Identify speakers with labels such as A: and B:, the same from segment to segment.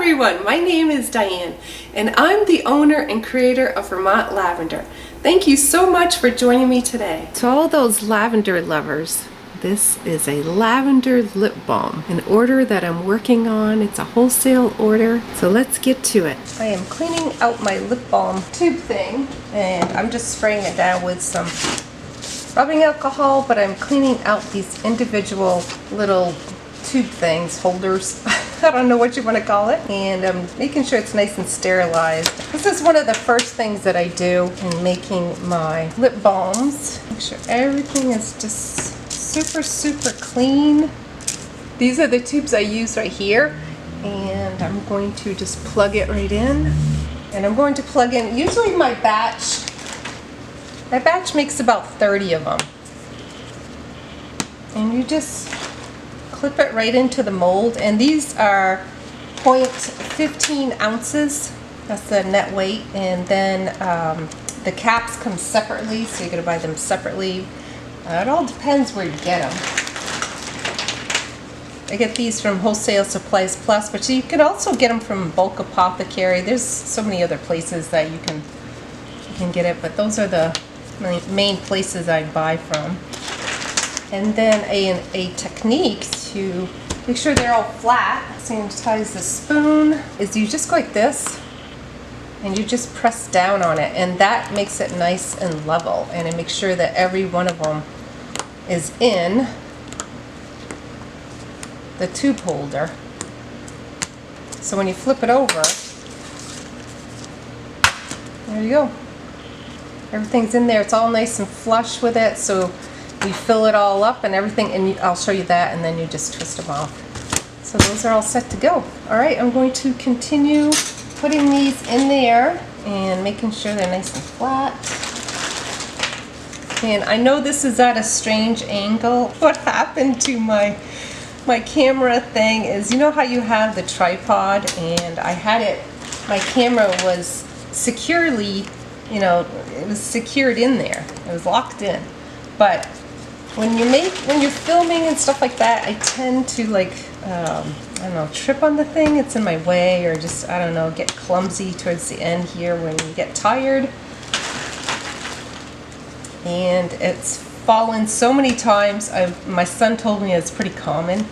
A: everyone, my name is Diane and I'm the owner and creator of Vermont Lavender. Thank you so much for joining me today. To all those lavender lovers, this is a lavender lip balm, an order that I'm working on. It's a wholesale order, so let's get to it. I am cleaning out my lip balm tube thing and I'm just spraying it down with some rubbing alcohol, but I'm cleaning out these individual little tube things, holders. I don't know what you want to call it, and I'm making sure it's nice and sterilized. This is one of the first things that I do in making my lip balms. Make sure everything is just super clean. These are the tubes I use right here, and I'm going to just plug it right in. And I'm going to plug in, usually my batch makes about 30 of them. And you just clip it right into the mold, and these are 0.15 ounces. That's the net weight, and then the caps come separately, so you're going to buy them separately. It all depends where you get them. I get these from Wholesale Supplies Plus, but you can also get them from Bulk Apothecary. There's so many other places that you can get it, but those are the main places I buy from. And then a technique to make sure they're all flat, sanitize the spoon, is you just go like this and you just press down on it, and that makes it nice and level, and it makes sure that every one of them is in the tube holder. So when you flip it over, there you go. Everything's in there. It's all nice and flush with it, so you fill it all up and everything, and I'll show you that, and then you just twist them off. So those are all set to go. Alright, I'm going to continue putting these in there and making sure they're nice and flat. And I know this is at a strange angle. What happened to my camera thing is, you know how you have the tripod, and I had it, my camera was securely, it was secured in there. It was locked in. But when you're filming and stuff like that, I tend to I don't know, trip on the thing. It's in my way, or just, I don't know, get clumsy towards the end here when you get tired. And it's fallen so many times. My son told me it's pretty common.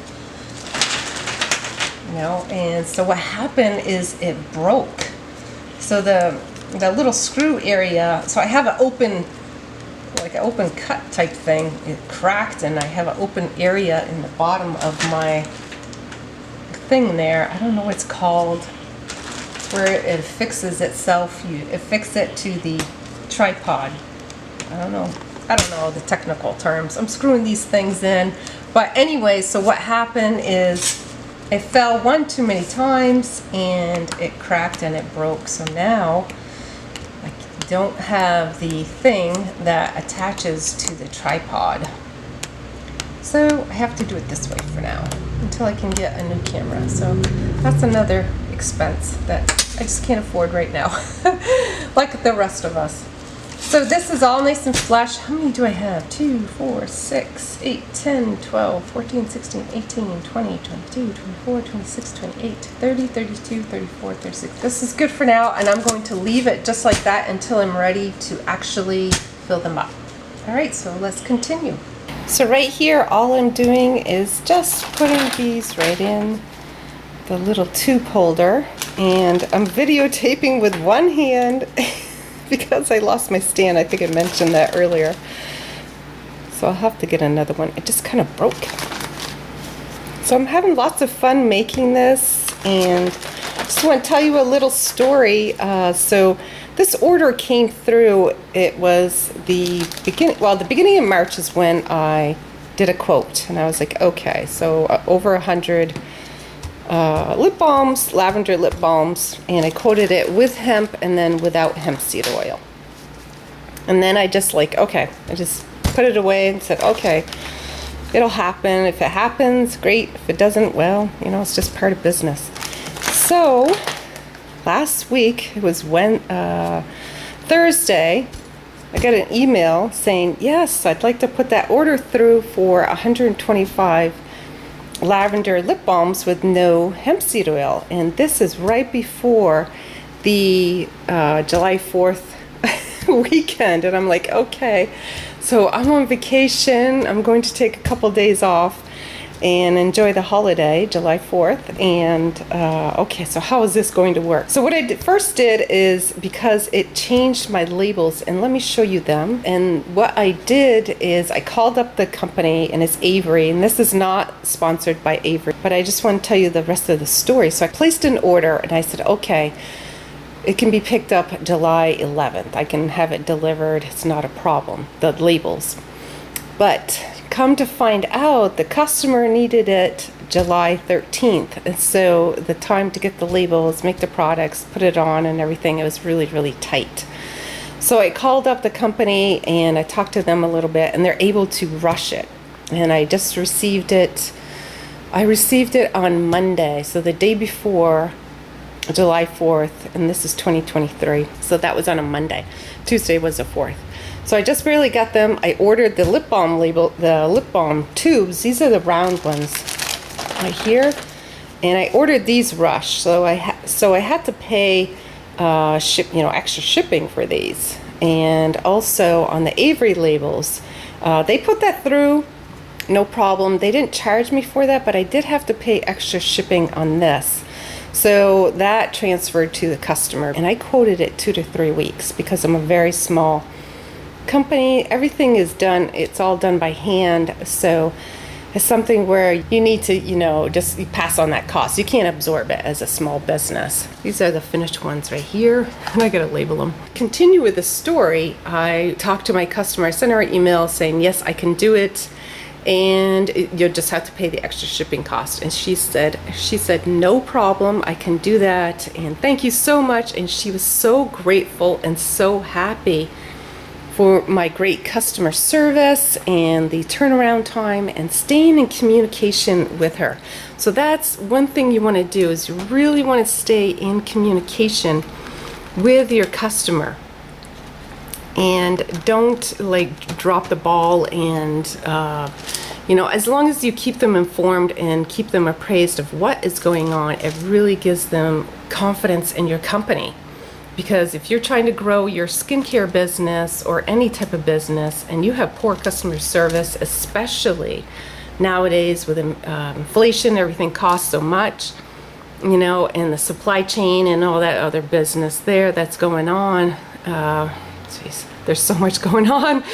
A: And so what happened is it broke. So the little screw area, so I have an open, like an open cut type thing, it cracked, and I have an open area in the bottom of my thing there. I don't know what it's called, where it fixes itself. You affix it to the tripod. I don't know the technical terms. I'm screwing these things in. But anyway, so what happened is it fell one too many times and it cracked and it broke. So now I don't have the thing that attaches to the tripod. So I have to do it this way for now until I can get a new camera. So that's another expense that I just can't afford right now, like the rest of us. So this is all nice and flush. How many do I have? 2, 4, 6, 8, 10, 12, 14, 16, 18, 20, 22, 24, 26, 28, 30, 32, 34, 36. This is good for now, and I'm going to leave it just like that until I'm ready to actually fill them up. Alright, so let's continue. So right here, all I'm doing is just putting these right in the little tube holder, and I'm videotaping with one hand because I lost my stand. I think I mentioned that earlier. So I'll have to get another one. It just kind of broke. So I'm having lots of fun making this, and I just want to tell you a little story. So this order came through, it was the beginning of March is when I did a quote, and I was like, okay, so over 100 lip balms, lavender lip balms, and I quoted it with hemp and then without hemp seed oil. And then I just I just put it away and said, okay, it'll happen. If it happens, great. If it doesn't, well, it's just part of business. So last week, it was Thursday, I got an email saying, yes, I'd like to put that order through for 125 lavender lip balms with no hemp seed oil. And this is right before the July 4th weekend. And I'm like, okay, so I'm on vacation. I'm going to take a couple days off and enjoy the holiday, July 4th. And okay, so how is this going to work? So what I first did is, because it changed my labels, and let me show you them. And what I did is I called up the company, and it's Avery, and this is not sponsored by Avery, but I just want to tell you the rest of the story. So I placed an order, and I said, okay, it can be picked up July 11th. I can have it delivered. It's not a problem, the labels. But come to find out, the customer needed it July 13th. And so the time to get the labels, make the products, put it on and everything, it was really, really tight. So I called up the company and I talked to them a little bit, and they're able to rush it. And I just received it. I received it on Monday, so the day before July 4th, and this is 2023. So that was on a Monday. Tuesday was the 4th. So I just barely got them. I ordered the lip balm label, the lip balm tubes. These are the round ones right here. And I ordered these rush. So I had to pay extra shipping for these. And also on the Avery labels, they put that through, no problem. They didn't charge me for that, but I did have to pay extra shipping on this. So that transferred to the customer, and I quoted it 2 to 3 weeks because I'm a very small company. Everything is done, it's all done by hand. So it's something where you need to, just pass on that cost. You can't absorb it as a small business. These are the finished ones right here, and I gotta label them. Continue with the story. I talked to my customer, I sent her an email saying, yes, I can do it, and you'll just have to pay the extra shipping cost. And she said, no problem, I can do that, and thank you so much. And she was so grateful and so happy for my great customer service and the turnaround time and staying in communication with her. So that's one thing you want to do, is you really want to stay in communication with your customer. And don't drop the ball, and as long as you keep them informed and keep them appraised of what is going on, it really gives them confidence in your company. Because if you're trying to grow your skincare business or any type of business, and you have poor customer service, especially nowadays with inflation, everything costs so much, and the supply chain and all that other business that's going on, there's so much going on,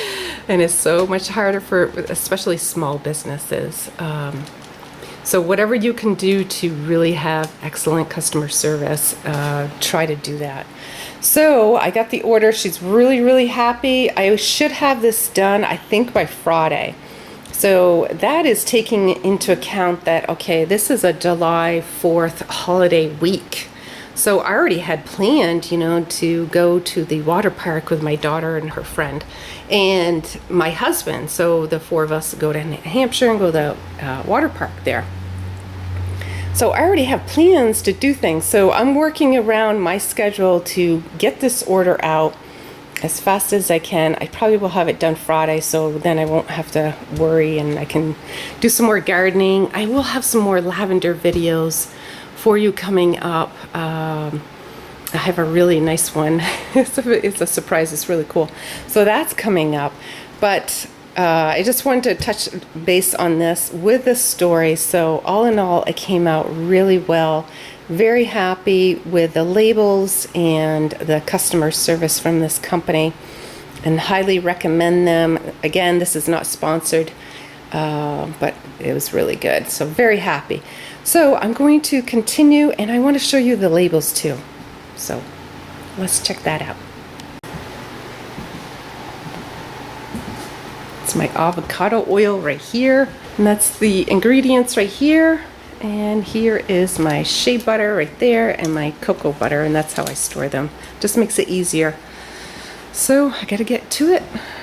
A: and it's so much harder for especially small businesses. So whatever you can do to really have excellent customer service, try to do that. So I got the order. She's really, really happy. I should have this done, I think, by Friday. So that is taking into account that, okay, this is a July 4th holiday week. So I already had planned, to go to the water park with my daughter and her friend and my husband. So the 4 of us go to New Hampshire and go to the water park there. So I already have plans to do things. So I'm working around my schedule to get this order out as fast as I can. I probably will have it done Friday, so then I won't have to worry, and I can do some more gardening. I will have some more lavender videos for you coming up. I have a really nice one. It's a surprise. It's really cool. So that's coming up. But I just wanted to touch base on this with this story. So all in all, it came out really well. Very happy with the labels and the customer service from this company, and highly recommend them. Again, this is not sponsored, but it was really good. So very happy. So I'm going to continue, and I want to show you the labels too. So let's check that out. It's my avocado oil right here, and that's the ingredients right here. And here is my shea butter right there, and my cocoa butter, and that's how I store them. Just makes it easier. So I gotta get to it.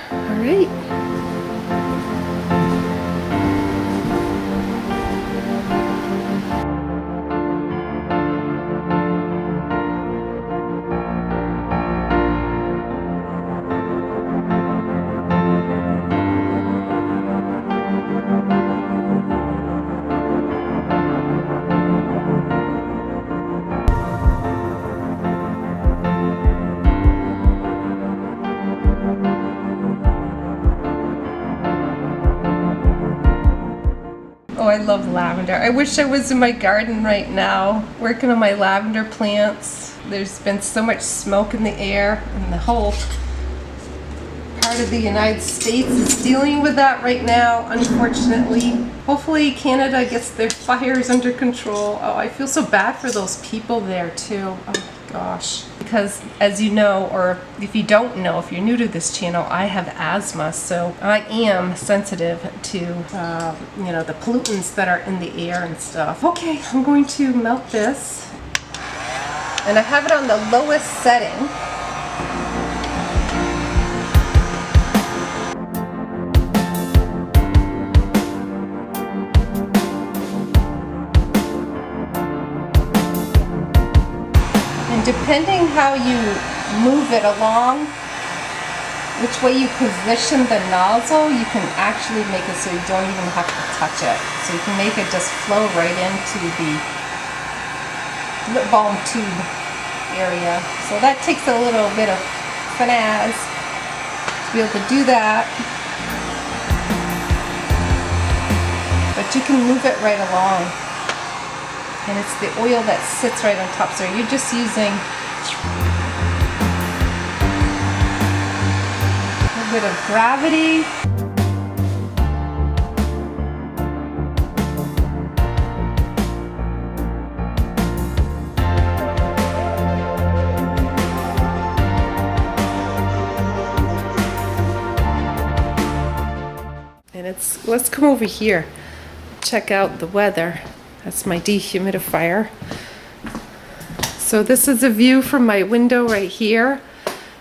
A: All right. love lavender. I wish I was in my garden right now working on my lavender plants. There's been so much smoke in the air, and the whole part of the United States is dealing with that right now, unfortunately. Hopefully Canada gets their fires under control. Oh, I feel so bad for those people there too. Oh my gosh. Because as you know, or if you don't know, if you're new to this channel, I have asthma, so I am sensitive to you know, the pollutants that are in the air and stuff. Okay, I'm going to melt this, and I have it on the lowest setting. Depending how you move it along, which way you position the nozzle, you can actually make it so you don't even have to touch it. So you can make it just flow right into the lip balm tube area. So that takes a little bit of finesse to be able to do that. But you can move it right along. And it's the oil that sits right on top, so you're just using a little bit of gravity. And let's come over here, check out the weather. That's my dehumidifier. So this is a view from my window right here.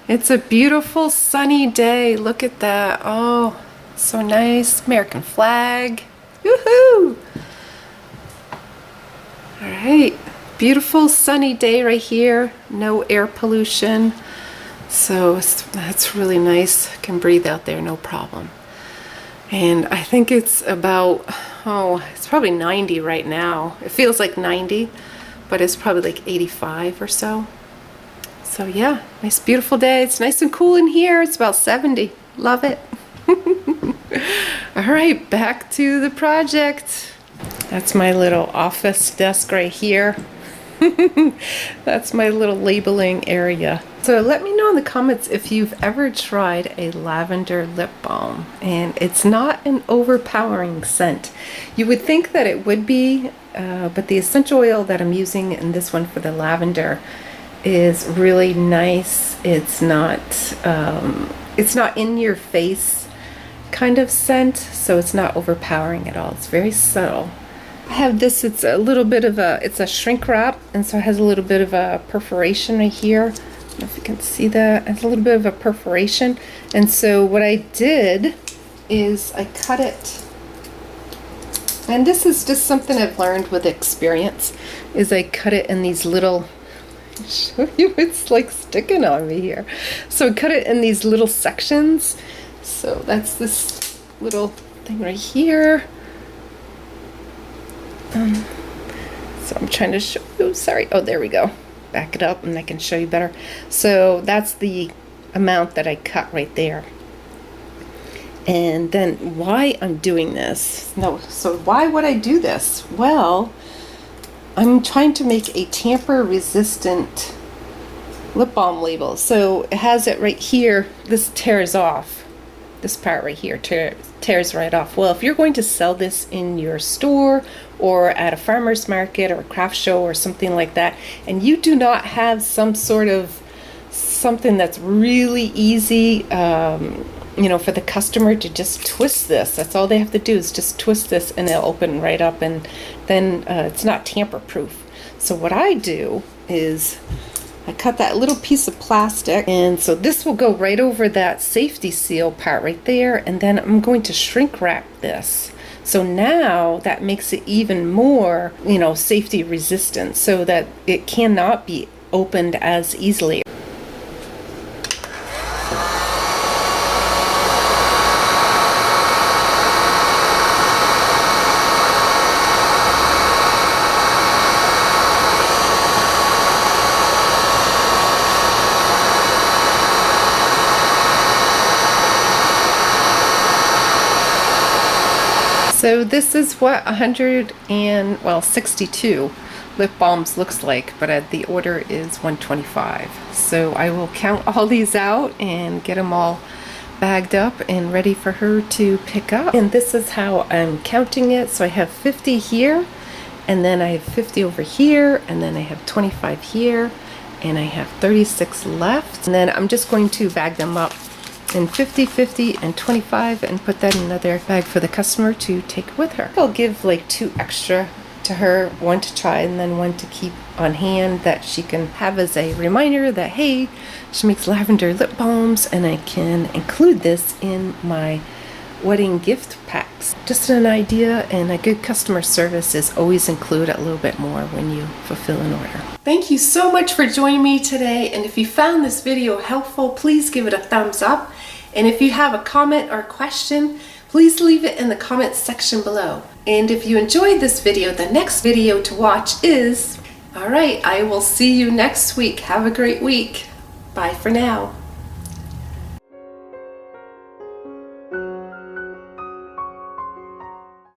A: It's a beautiful sunny day. Look at that. Oh, so nice. American flag. Woohoo! All right. Beautiful sunny day right here. No air pollution. So that's really nice. I can breathe out there, no problem. And I think it's about, oh, it's probably 90 right now. It feels like 90, but it's probably like 85 or so. So yeah, nice beautiful day. It's nice and cool in here. It's about 70. Love it. All right, back to the project. That's my little office desk right here. That's my little labeling area. So let me know in the comments if you've ever tried a lavender lip balm. And it's not an overpowering scent. You would think that it would be, but the essential oil that I'm using in this one for the lavender is really nice. It's not in your face kind of scent, so it's not overpowering at all. It's very subtle. I have this, it's a little bit of it's a shrink wrap, and so it has a little bit of a perforation right here. I don't know if you can see that. It's a little bit of a perforation. And so what I did is I cut it, and this is just something I've learned with experience, is I cut it in these little, I'll show you, it's like sticking on me here. So I cut it in these little sections. So that's this little thing right here. So I'm trying to show you, sorry, oh there we go, back it up and I can show you better. So that's the amount that I cut right there. And then why I'm doing this, so why would I do this? Well, I'm trying to make a tamper resistant lip balm label. So it has it right here, this tears off. This part right here tears right off. Well, if you're going to sell this in your store or at a farmer's market or a craft show or something like that, and you do not have some sort of something that's really easy, you know, for the customer to just twist this. That's all they have to do is just twist this and it'll open right up, and then it's not tamper proof. So what I do is I cut that little piece of plastic, and so this will go right over that safety seal part right there, and then I'm going to shrink wrap this. So now that makes it even more, you know, safety resistant, so that it cannot be opened as easily. So this is what 62 lip balms looks like, but the order is 125. So I will count all these out and get them all bagged up and ready for her to pick up. And this is how I'm counting it. So I have 50 here, and then I have 50 over here, and then I have 25 here, and I have 36 left. And then I'm just going to bag them up in 50, 50, and 25 and put that in another bag for the customer to take with her. I'll give like 2 extra to her, 1 to try and then 1 to keep on hand that she can have as a reminder that, hey, she makes lavender lip balms and I can include this in my wedding gift packs. Just an idea, and a good customer service is always include a little bit more when you fulfill an order. Thank you so much for joining me today, and if you found this video helpful, please give it a thumbs up. And if you have a comment or question, please leave it in the comments section below. And if you enjoyed this video, the next video to watch is... Alright, I will see you next week. Have a great week. Bye for now.